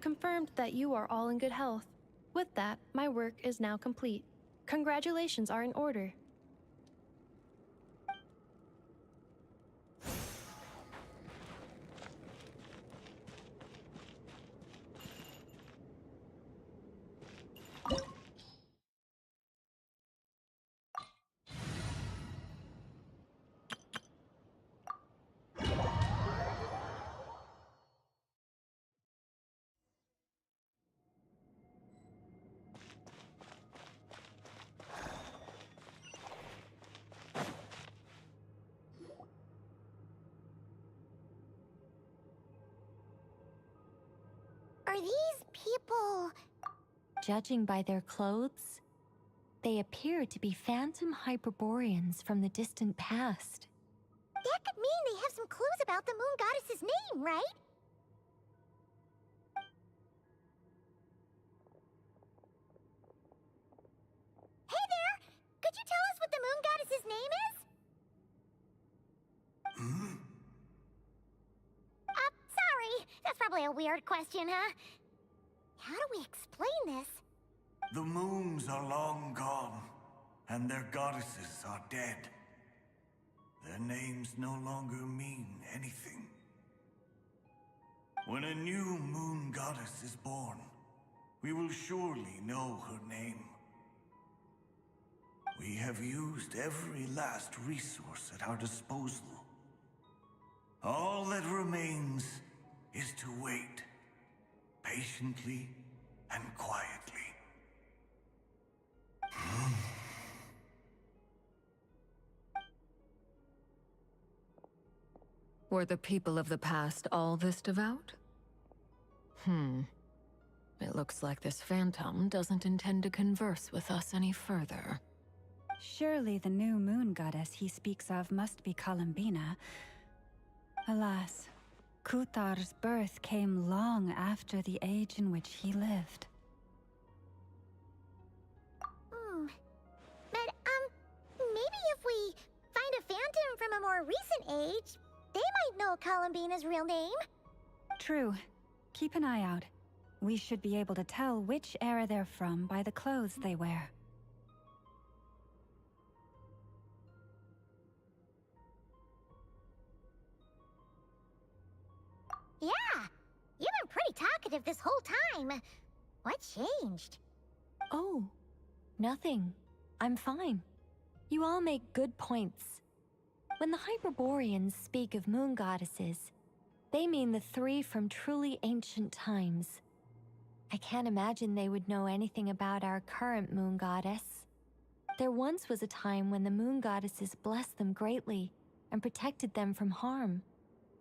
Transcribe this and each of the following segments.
confirmed that you are all in good health. With that, my work is now complete. Congratulations are in order. Are these people... Judging by their clothes, they appear to be phantom Hyperboreans from the distant past. That could mean they have some clues about the moon goddess's name, right? Hey there! Could you tell us what the moon goddess's name is? Sorry. That's probably a weird question, huh? How do we explain this? The moons are long gone, and their goddesses are dead. Their names no longer mean anything. When a new moon goddess is born, we will surely know her name. We have used every last resource at our disposal. All that remains is to wait, patiently and quietly. Were the people of the past all this devout? It looks like this phantom doesn't intend to converse with us any further. Surely the new moon goddess he speaks of must be Columbina. Alas, Kuthar's birth came long after the age in which he lived. But, maybe if we find a phantom from a more recent age, they might know Columbina's real name. True. Keep an eye out. We should be able to tell which era they're from by the clothes they wear. Yeah, you've been pretty talkative this whole time. What changed? Oh, nothing. I'm fine. You all make good points. When the Hyperboreans speak of moon goddesses, they mean the three from truly ancient times. I can't imagine they would know anything about our current moon goddess. There once was a time when the moon goddesses blessed them greatly and protected them from harm.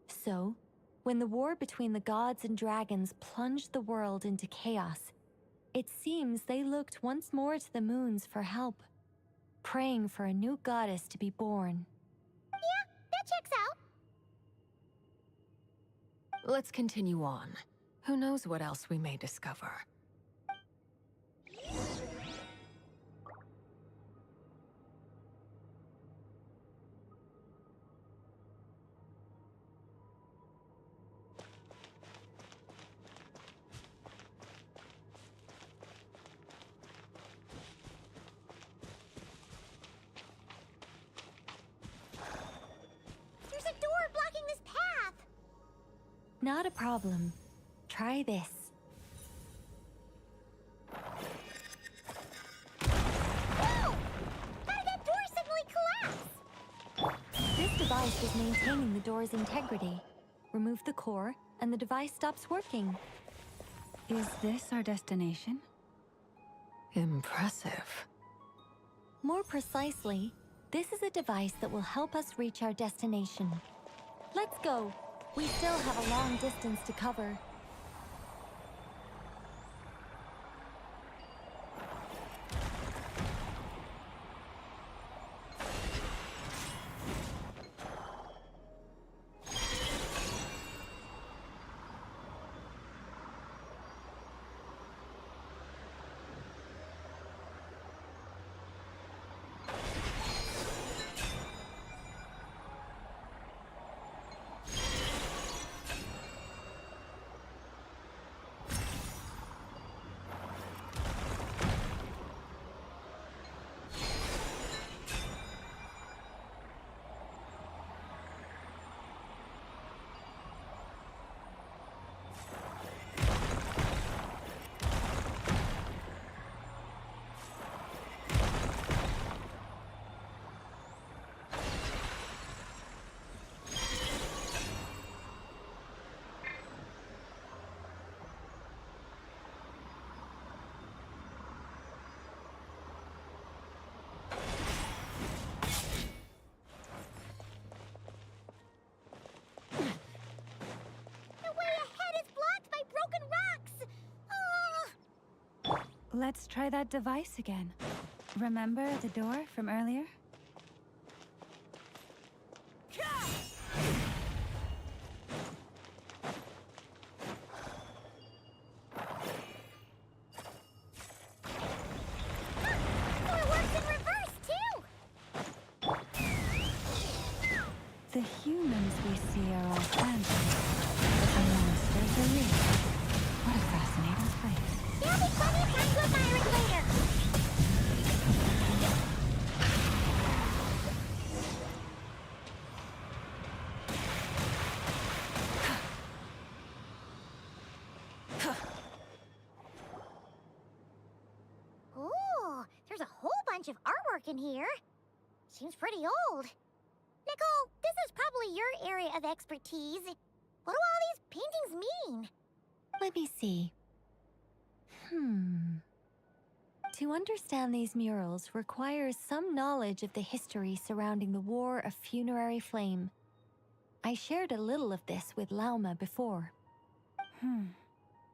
So, when the war between the gods and dragons plunged the world into chaos, it seems they looked once more to the moons for help, praying for a new goddess to be born. Yeah, that checks out. Let's continue on. Who knows what else we may discover? There's a door blocking this path. Not a problem. Try this. Whoa! How did that door suddenly collapse? This device is maintaining the door's integrity. Remove the core, and the device stops working. Is this our destination? Impressive. More precisely, this is a device that will help us reach our destination. Let's go. We still have a long distance to cover. Let's try that device again. Remember the door from earlier? The humans we see are all phantoms, but the monsters are real. What a fascinating place. There'll be plenty of time to admire it later. Ooh, there's a whole bunch of artwork in here. Seems pretty old. Nicole, this is probably your area of expertise. What do all these paintings mean? Let me see. To understand these murals requires some knowledge of the history surrounding the War of Funerary Flame. I shared a little of this with Lauma before.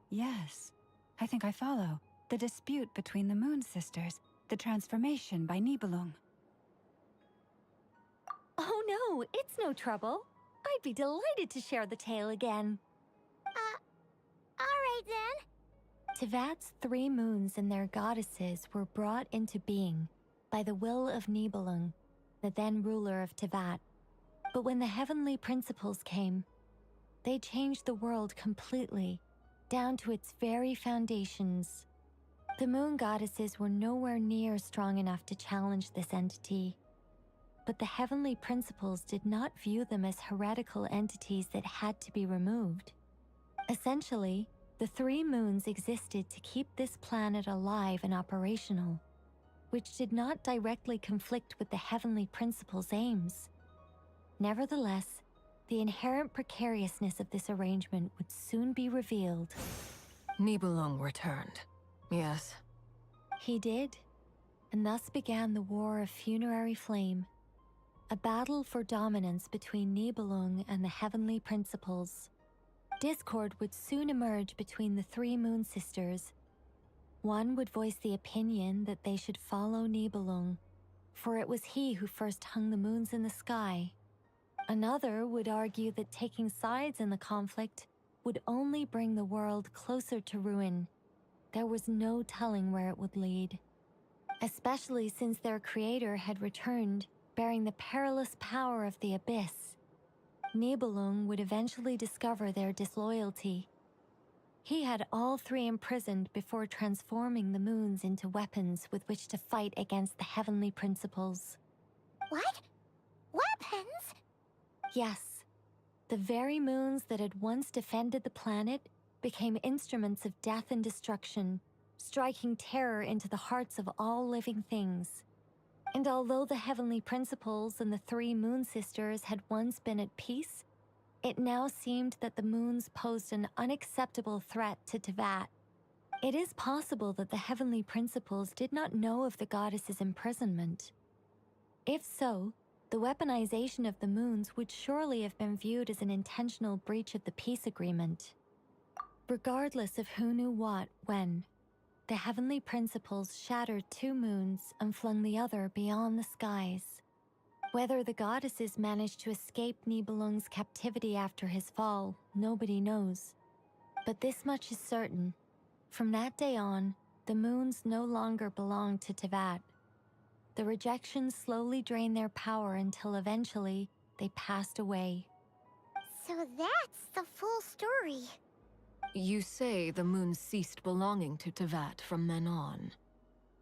Yes. I think I follow. The dispute between the Moon Sisters, the transformation by Nibelung. Oh no, it's no trouble. I'd be delighted to share the tale again. Alright then. Tevat's 3 moons and their goddesses were brought into being by the will of Nibelung, the then ruler of Tevat. But when the heavenly principles came, they changed the world completely, down to its very foundations. The moon goddesses were nowhere near strong enough to challenge this entity. But the heavenly principles did not view them as heretical entities that had to be removed. Essentially, the 3 moons existed to keep this planet alive and operational, which did not directly conflict with the heavenly principles' aims. Nevertheless, the inherent precariousness of this arrangement would soon be revealed. Nibelung returned. Yes. He did, and thus began the War of Funerary Flame, a battle for dominance between Nibelung and the heavenly principles. Discord would soon emerge between the 3 moon sisters. One would voice the opinion that they should follow Nibelung, for it was he who first hung the moons in the sky. Another would argue that taking sides in the conflict would only bring the world closer to ruin. There was no telling where it would lead, especially since their creator had returned, bearing the perilous power of the abyss. Nibelung would eventually discover their disloyalty. He had all 3 imprisoned before transforming the moons into weapons with which to fight against the heavenly principles. What? Weapons? Yes, the very moons that had once defended the planet became instruments of death and destruction, striking terror into the hearts of all living things. And although the heavenly principles and the 3 moon sisters had once been at peace, it now seemed that the moons posed an unacceptable threat to Tevat. It is possible that the heavenly principles did not know of the goddess's imprisonment. If so, the weaponization of the moons would surely have been viewed as an intentional breach of the peace agreement. Regardless of who knew what, when, the heavenly principles shattered 2 moons and flung the other beyond the skies. Whether the goddesses managed to escape Nibelung's captivity after his fall, nobody knows. But this much is certain. From that day on, the moons no longer belonged to Tevat. The rejection slowly drained their power until eventually they passed away. So that's the full story. You say the moons ceased belonging to Tevat from then on.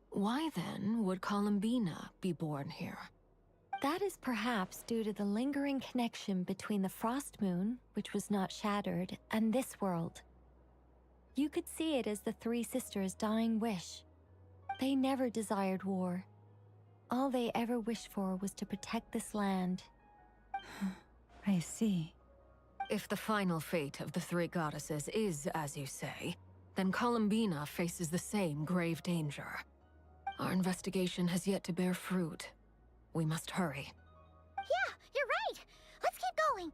Why then would Columbina be born here? That is perhaps due to the lingering connection between the Frost Moon, which was not shattered, and this world. You could see it as the 3 sisters' dying wish. They never desired war. All they ever wished for was to protect this land. I see. If the final fate of the 3 goddesses is as you say, then Columbina faces the same grave danger. Our investigation has yet to bear fruit. We must hurry. Yeah, you're right. Let's keep going.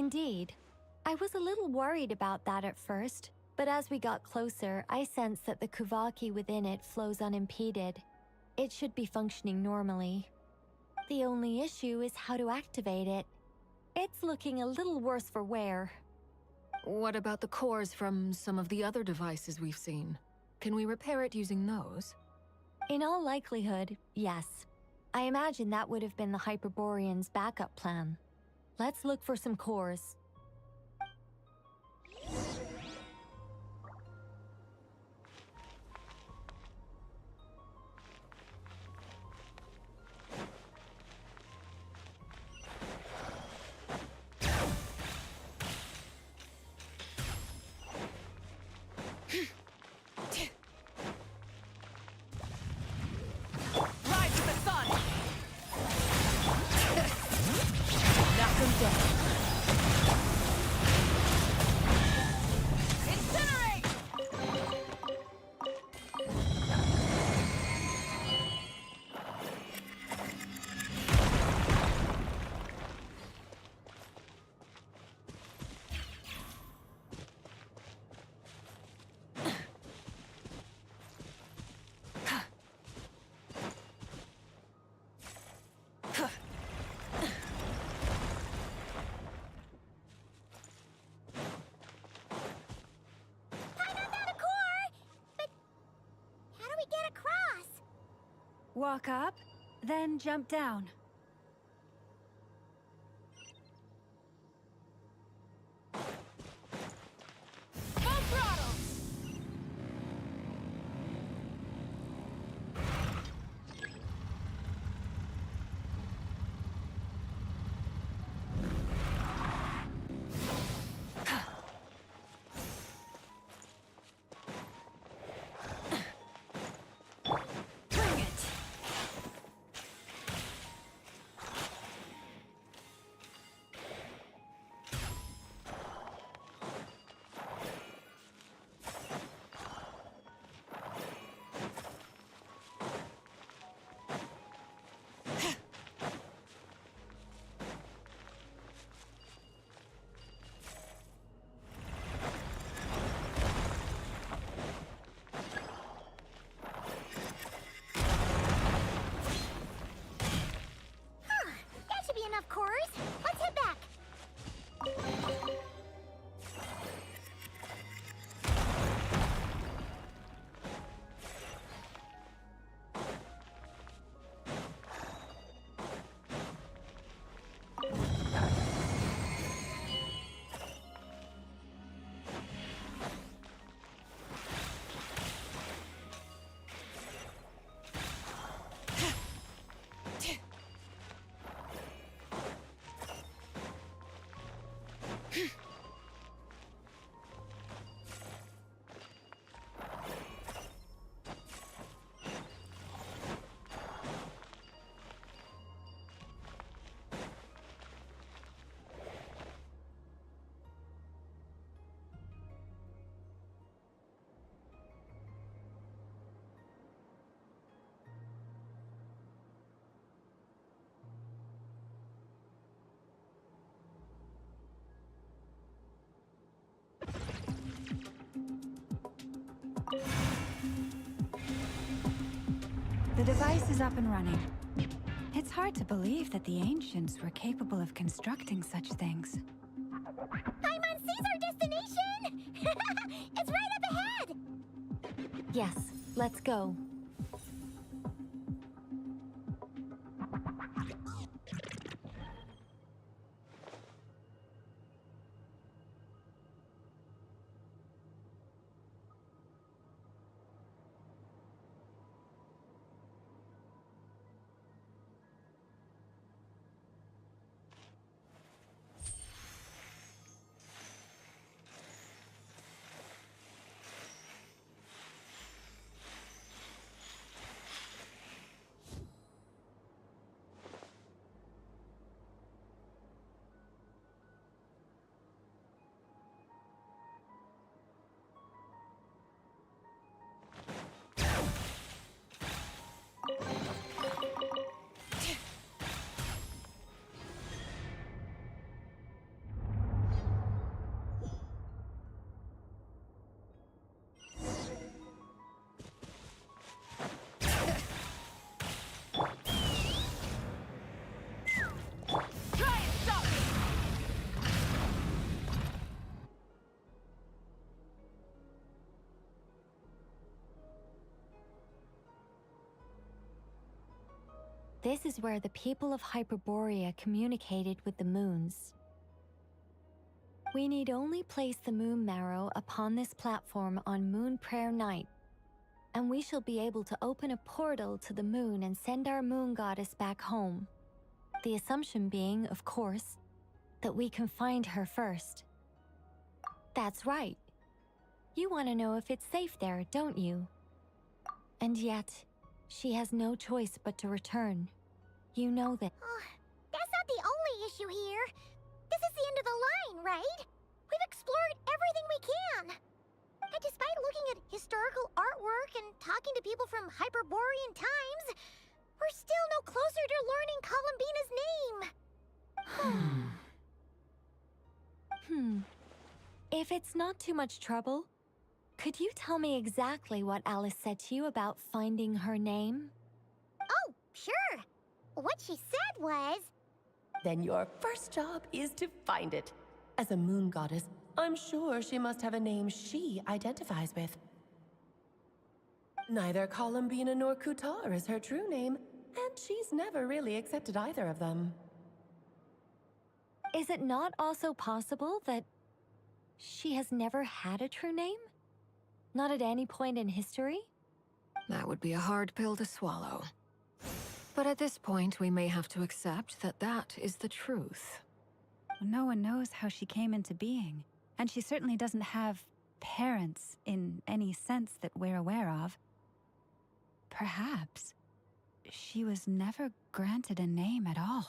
Indeed. I was a little worried about that at first, but as we got closer, I sensed that the Kuvaki within it flows unimpeded. It should be functioning normally. The only issue is how to activate it. It's looking a little worse for wear. What about the cores from some of the other devices we've seen? Can we repair it using those? In all likelihood, yes. I imagine that would have been the Hyperborean's backup plan. Let's look for some cores. Walk up, then jump down. Of course. Let's head back. The device is up and running. It's hard to believe that the ancients were capable of constructing such things. Paimon sees our destination! It's right up ahead! Yes, let's go. This is where the people of Hyperborea communicated with the moons. We need only place the moon marrow upon this platform on Moon Prayer Night, and we shall be able to open a portal to the moon and send our moon goddess back home. The assumption being, of course, that we can find her first. That's right. You want to know if it's safe there, don't you? And yet, she has no choice but to return. You know that. Oh, that's not the only issue here. This is the end of the line, right? We've explored everything we can. And despite looking at historical artwork and talking to people from Hyperborean times, we're still no closer to learning Columbina's name. If it's not too much trouble, could you tell me exactly what Alice said to you about finding her name? Oh, sure. What she said was... Then your first job is to find it. As a moon goddess, I'm sure she must have a name she identifies with. Neither Columbina nor Kutar is her true name, and she's never really accepted either of them. Is it not also possible that she has never had a true name? Not at any point in history? That would be a hard pill to swallow. But at this point, we may have to accept that that is the truth. No one knows how she came into being, and she certainly doesn't have parents in any sense that we're aware of. Perhaps she was never granted a name at all.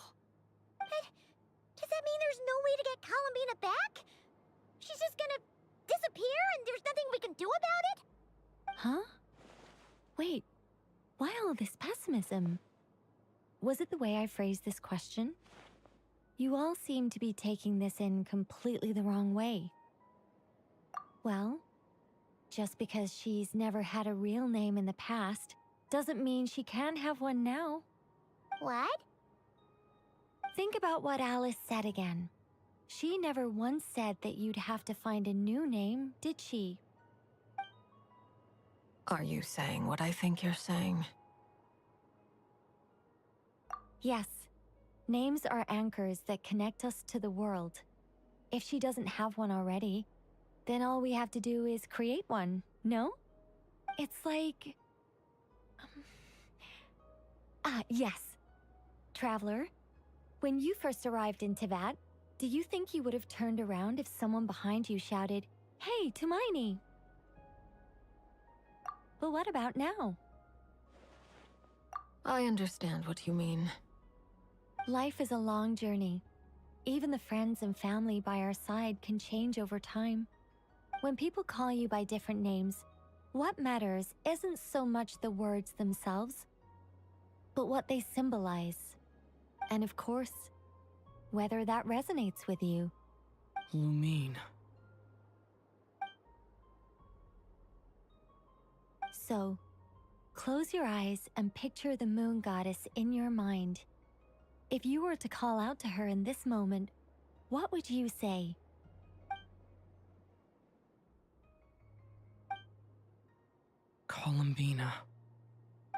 Does that mean there's no way to get Columbina back? She's just gonna disappear and there's nothing we can do about it? Huh? Wait, why all this pessimism? Was it the way I phrased this question? You all seem to be taking this in completely the wrong way. Well, just because she's never had a real name in the past doesn't mean she can't have one now. What? Think about what Alice said again. She never once said that you'd have to find a new name, did she? Are you saying what I think you're saying? Yes. Names are anchors that connect us to the world. If she doesn't have one already, then all we have to do is create one, no? It's like... yes. Traveler, when you first arrived in Teyvat, do you think you would have turned around if someone behind you shouted, "Hey, Tumaini"? But what about now? I understand what you mean. Life is a long journey. Even the friends and family by our side can change over time. When people call you by different names, what matters isn't so much the words themselves, but what they symbolize. And of course, whether that resonates with you. Lumine. So, close your eyes and picture the moon goddess in your mind. If you were to call out to her in this moment, what would you say? Columbina.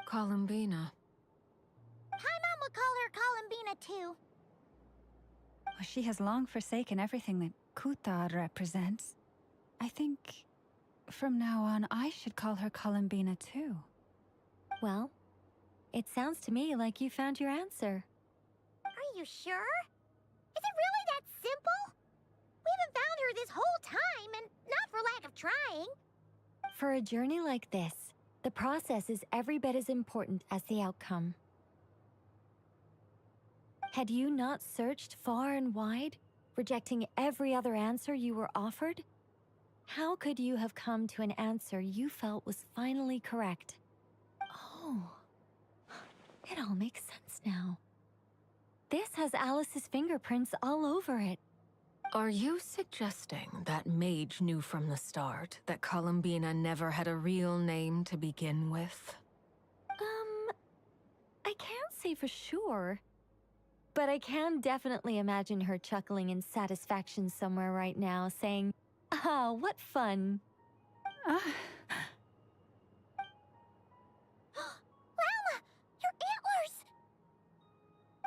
Columbina. Paimon would call her Columbina too. Well, she has long forsaken everything that Kutar represents. I think from now on I should call her Columbina too. Well, it sounds to me like you found your answer. Are you sure? Is it really that simple? We haven't found her this whole time, and not for lack of trying. For a journey like this, the process is every bit as important as the outcome. Had you not searched far and wide, rejecting every other answer you were offered? How could you have come to an answer you felt was finally correct? Oh, it all makes sense now. This has Alice's fingerprints all over it. Are you suggesting that Mage knew from the start that Columbina never had a real name to begin with? I can't say for sure. But I can definitely imagine her chuckling in satisfaction somewhere right now, saying, "Ah, what fun." Llama, your antlers!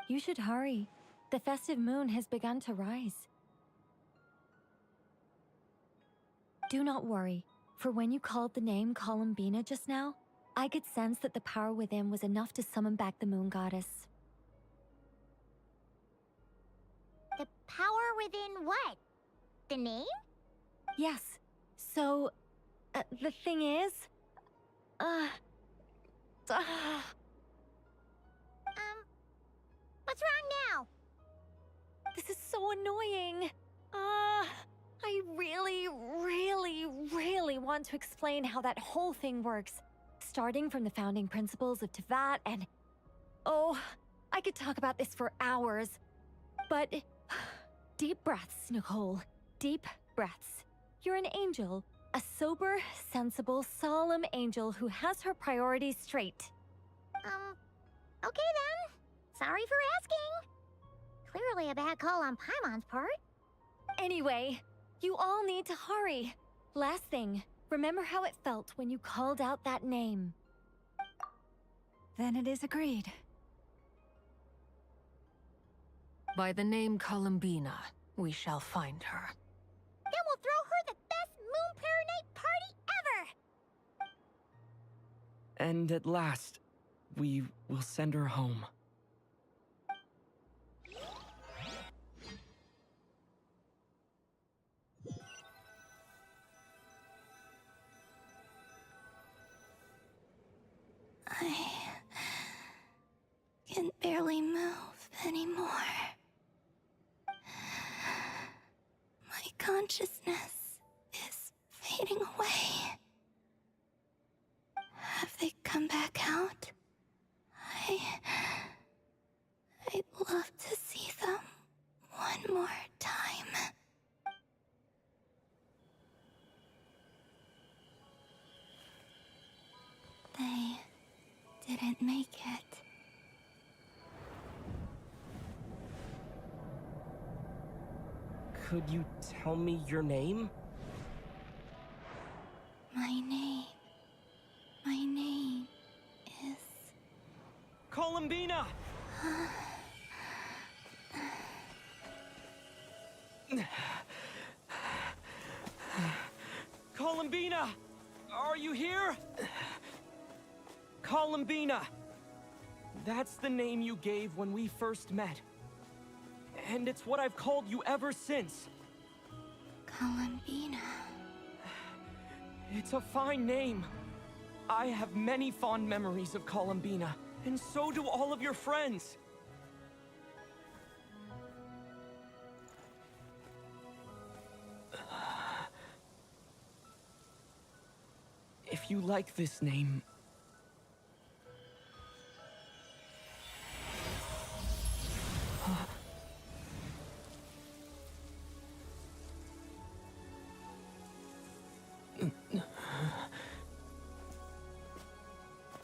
You should hurry. The festive moon has begun to rise. Do not worry, for when you called the name Columbina just now, I could sense that the power within was enough to summon back the moon goddess. The power within what? The name? Yes. So, the thing is... What's wrong now? This is so annoying. I really want to explain how that whole thing works. Starting from the founding principles of Tevat and... Oh, I could talk about this for hours. But... Deep breaths, Nicole. Deep breaths. You're an angel. A sober, sensible, solemn angel who has her priorities straight. Okay then. Sorry for asking. Clearly a bad call on Paimon's part. Anyway, you all need to hurry. Last thing, remember how it felt when you called out that name. Then it is agreed. By the name Columbina, we shall find her. Then we'll throw her the best Moon Pair Night party ever! And at last, we will send her home. I can barely move anymore. My consciousness is fading away. Have they come back out? I'd love to see them one more time. They didn't make it. Could you tell me your name? My name is... Columbina! Columbina! Are you here? Columbina! That's the name you gave when we first met. And it's what I've called you ever since. Columbina. It's a fine name. I have many fond memories of Columbina, and so do all of your friends. If you like this name...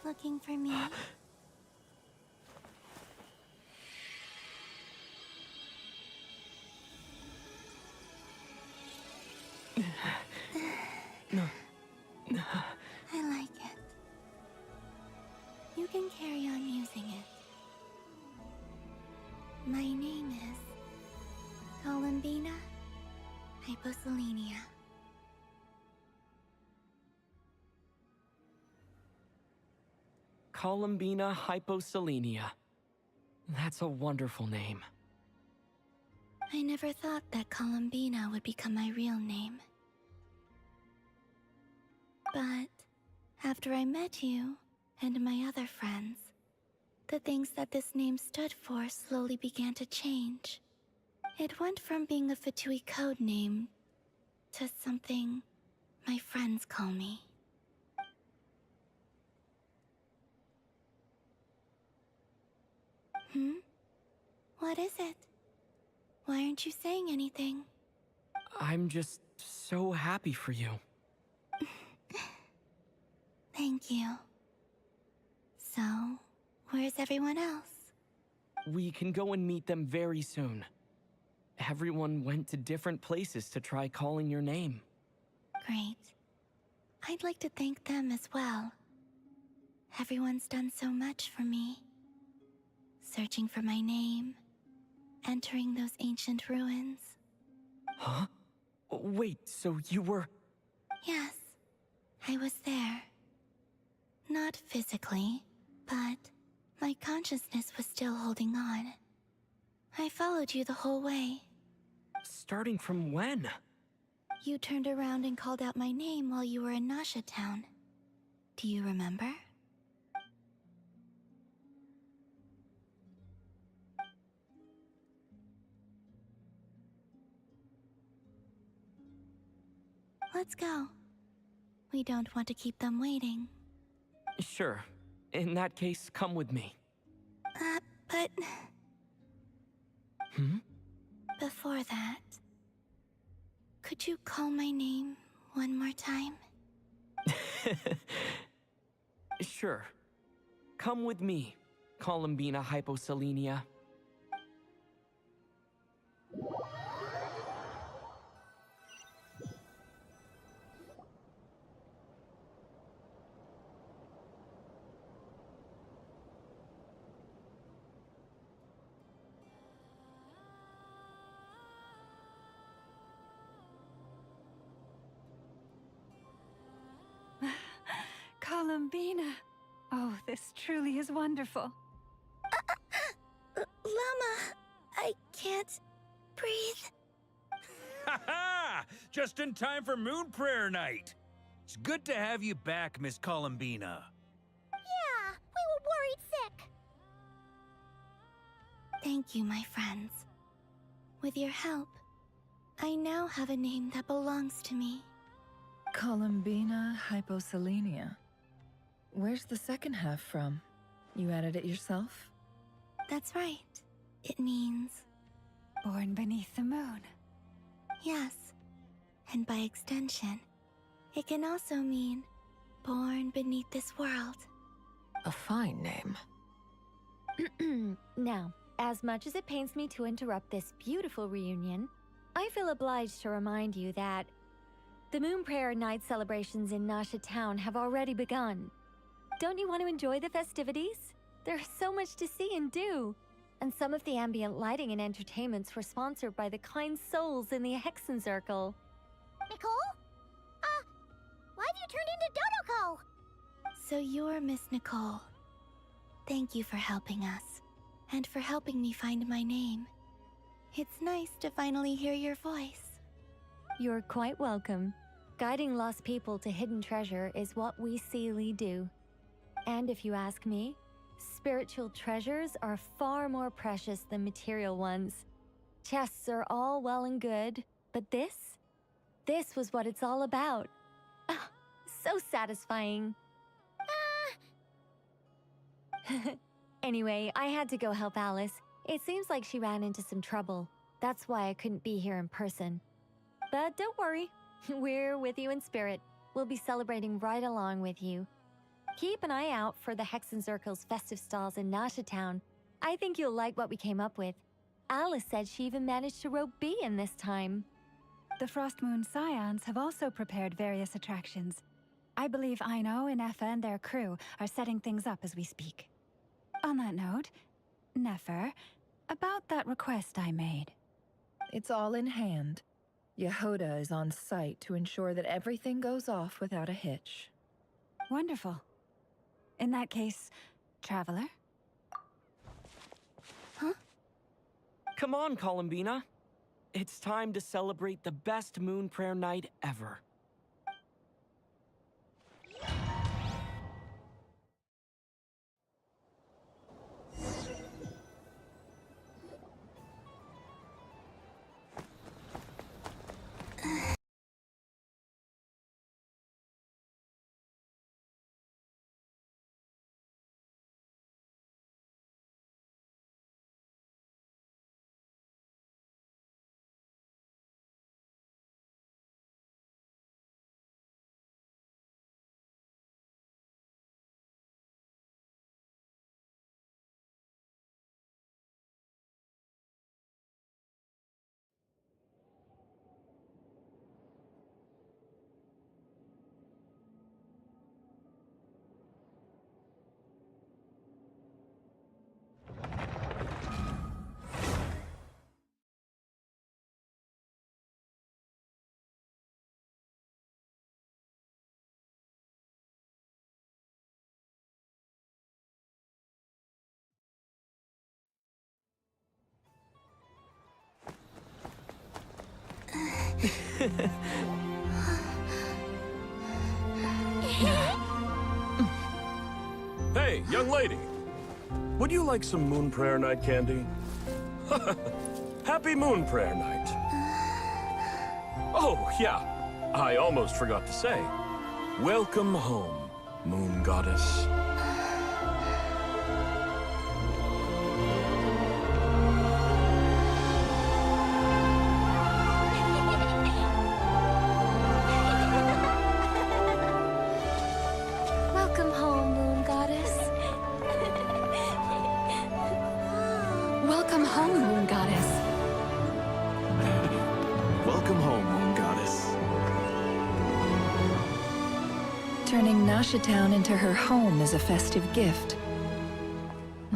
Looking for me? I like it. You can carry on using it. My name is Columbina Hyposelenia. Columbina Hyposelenia. That's a wonderful name. I never thought that Columbina would become my real name. But after I met you and my other friends, the things that this name stood for slowly began to change. It went from being a Fatui code name to something my friends call me. What is it? Why aren't you saying anything? I'm just so happy for you. Thank you. So, where's everyone else? We can go and meet them very soon. Everyone went to different places to try calling your name. Great. I'd like to thank them as well. Everyone's done so much for me. searching for my name, entering those ancient ruins. Huh? Wait, so you were... Yes, I was there. Not physically, but my consciousness was still holding on. I followed you the whole way. Starting from when? You turned around and called out my name while you were in Nasha Town. Do you remember? Let's go. We don't want to keep them waiting. Sure. In that case, come with me. But... Hmm? Before that... Could you call my name one more time? Sure. Come with me, Columbina Hyposelenia. Columbina. Oh, this truly is wonderful. Llama, I can't breathe. Ha ha! Just in time for Moon Prayer Night. It's good to have you back, Miss Columbina. Yeah, we were worried sick. Thank you, my friends. With your help, I now have a name that belongs to me. Columbina Hyposelenia. Where's the second half from? You added it yourself? That's right. It means... Born beneath the moon. yes. And by extension, it can also mean born beneath this world. A fine name. Now, as much as it pains me to interrupt this beautiful reunion, I feel obliged to remind you that the Moon Prayer Night celebrations in Nasha Town have already begun. Don't you want to enjoy the festivities? There's so much to see and do. And some of the ambient lighting and entertainments were sponsored by the kind souls in the Hexen Circle. Nicole? Why have you turned into Dodoko? So you're Miss Nicole. Thank you for helping us, and for helping me find my name. It's nice to finally hear your voice. You're quite welcome. Guiding lost people to hidden treasure is what we Seelie do. And if you ask me, spiritual treasures are far more precious than material ones. Chests are all well and good, but this was what it's all about. Ah, so satisfying. Anyway, I had to go help Alice. It seems like she ran into some trouble. That's why I couldn't be here in person. But don't worry, we're with you in spirit. We'll be celebrating right along with you. Keep an eye out for the Hexen Circle's festive stalls in Nasha Town. I think you'll like what we came up with. Alice said she even managed to rope B in this time. The Frost Moon Scions have also prepared various attractions. I believe Aino, Nefer, and their crew are setting things up as we speak. On that note, Nefer, about that request I made. It's all in hand. Yehoda is on site to ensure that everything goes off without a hitch. Wonderful. In that case, Traveler? Huh? Come on, Columbina. It's time to celebrate the best Moon Prayer Night ever. Hey, young lady. Would you like some Moon Prayer Night candy? Happy Moon Prayer Night. Oh, yeah. I almost forgot to say. Welcome home, Moon Goddess. Welcome home, Moon Goddess. Welcome home, Moon Goddess. Welcome home, Moon Goddess. Turning Nasha Town into her home is a festive gift.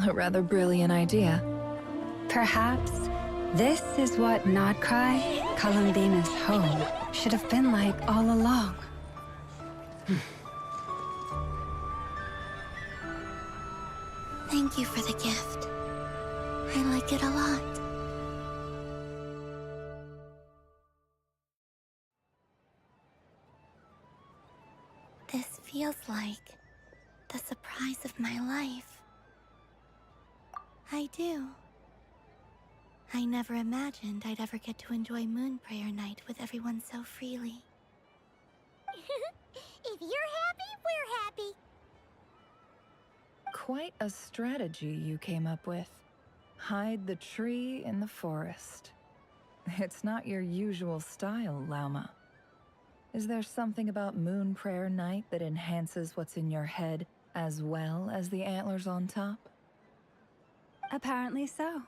A rather brilliant idea. Perhaps this is what Krai, Columbina's home, should have been like all along. Thank you for the gift. I like it a lot. This feels like the surprise of my life. I do. I never imagined I'd ever get to enjoy Moon Prayer Night with everyone so freely. If you're happy, we're happy. Quite a strategy you came up with. Hide the tree in the forest. It's not your usual style, Lauma. Is there something about Moon Prayer Night that enhances what's in your head as well as the antlers on top? Apparently so.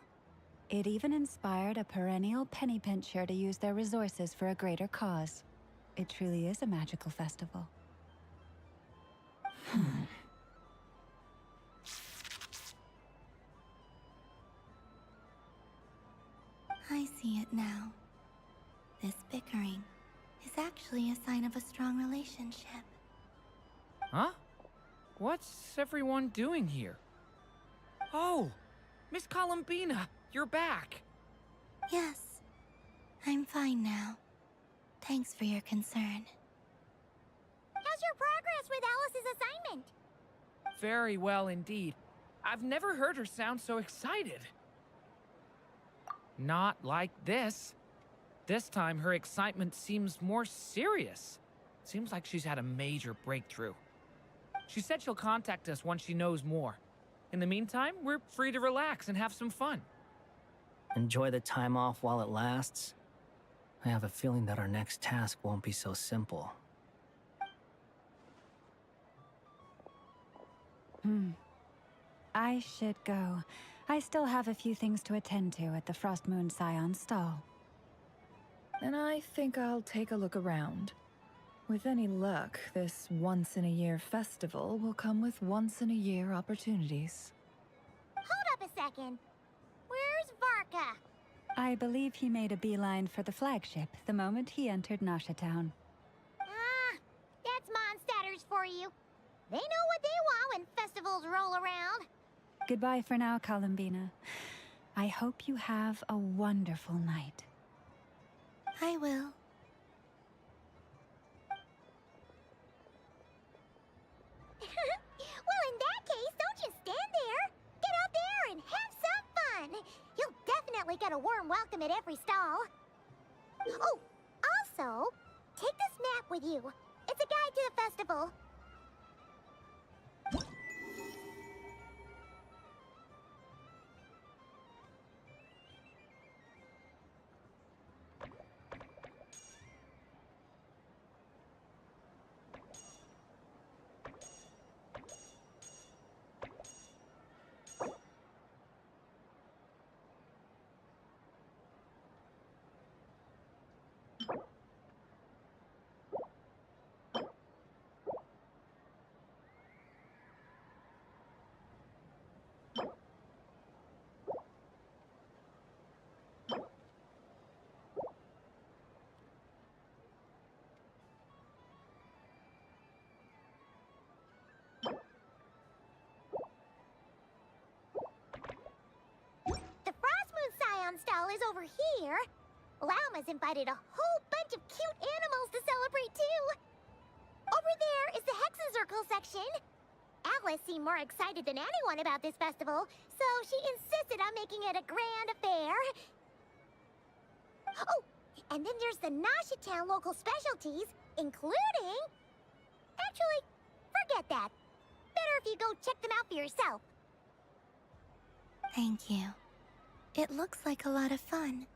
It even inspired a perennial penny pincher to use their resources for a greater cause. It truly is a magical festival. I see it now. This bickering is actually a sign of a strong relationship. Huh? What's everyone doing here? Oh, Miss Columbina, you're back. Yes, I'm fine now. Thanks for your concern. How's your progress with Alice's assignment? Very well indeed. I've never heard her sound so excited. Not like this. This time, her excitement seems more serious. Seems like she's had a major breakthrough. She said she'll contact us once she knows more. In the meantime, we're free to relax and have some fun. Enjoy the time off while it lasts. I have a feeling that our next task won't be so simple. I should go. I still have a few things to attend to at the Frost Moon Scion stall. And I think I'll take a look around. With any luck, this once-in-a-year festival will come with once-in-a-year opportunities. Hold up a second. Where's Varka? I believe he made a beeline for the flagship the moment he entered Nasha Town. Ah, that's Mondstadters for you. They know what they want when festivals roll around. Goodbye for now, Columbina. I hope you have a wonderful night. I will. Well, in that case, don't just stand there. Get out there and have some fun. You'll definitely get a warm welcome at every stall. Oh, also, take this map with you. It's a guide to the festival. Stall is over here. Lauma's invited a whole bunch bunch of cute animals to celebrate, too. Over there is the Hexacircle section. Alice seemed more excited than anyone about this festival, so she insisted on making it a grand affair. Oh, and then there's the Nashitown local specialties, including... Actually, forget that. Better if you go check them out for yourself. Thank you. It looks like a lot of fun.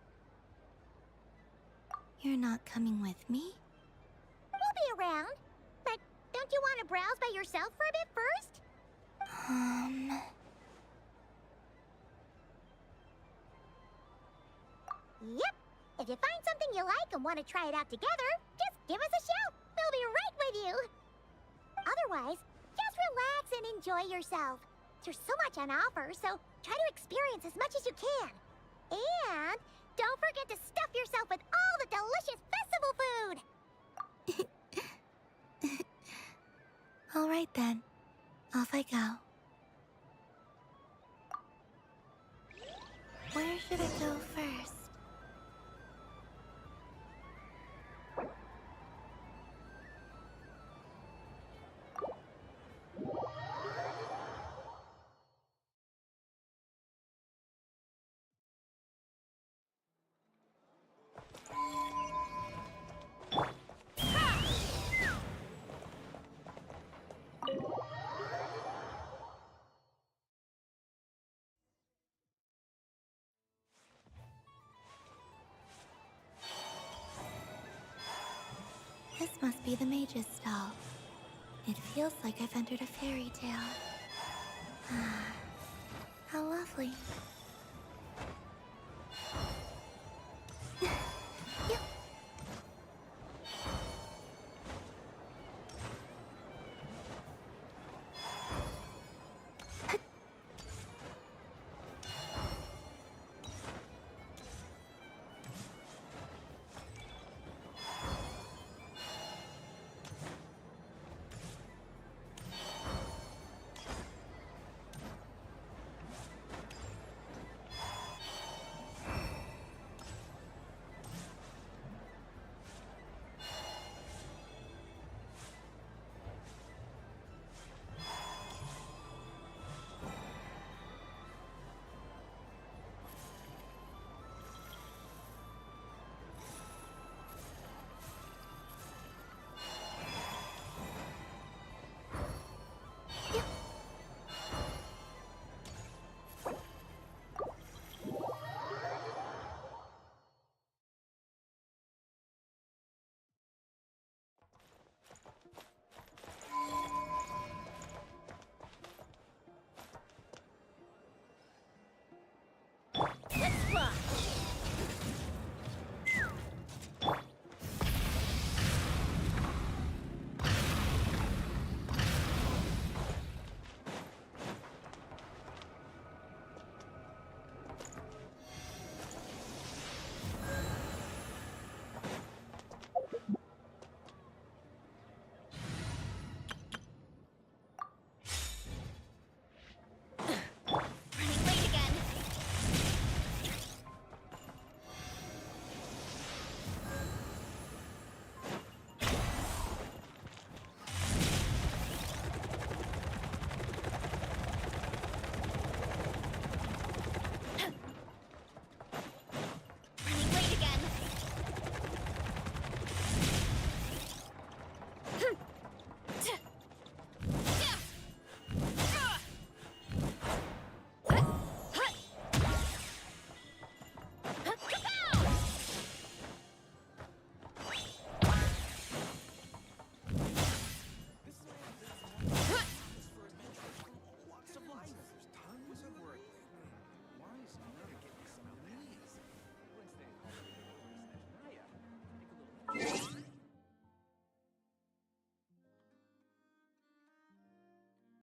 You're not coming with me? We'll be around. But don't you want to browse by yourself for a bit first? Yep. If you find something you like and want to try it out together, just give us a shout. We'll be right with you. Otherwise, just relax and enjoy yourself. There's so much on offer, so try to experience as much as you can. And don't forget to stuff yourself with all the delicious festival food. All right then. Off I go. Where should I go first? This must be the mage's stall. It feels like I've entered a fairy tale. How lovely.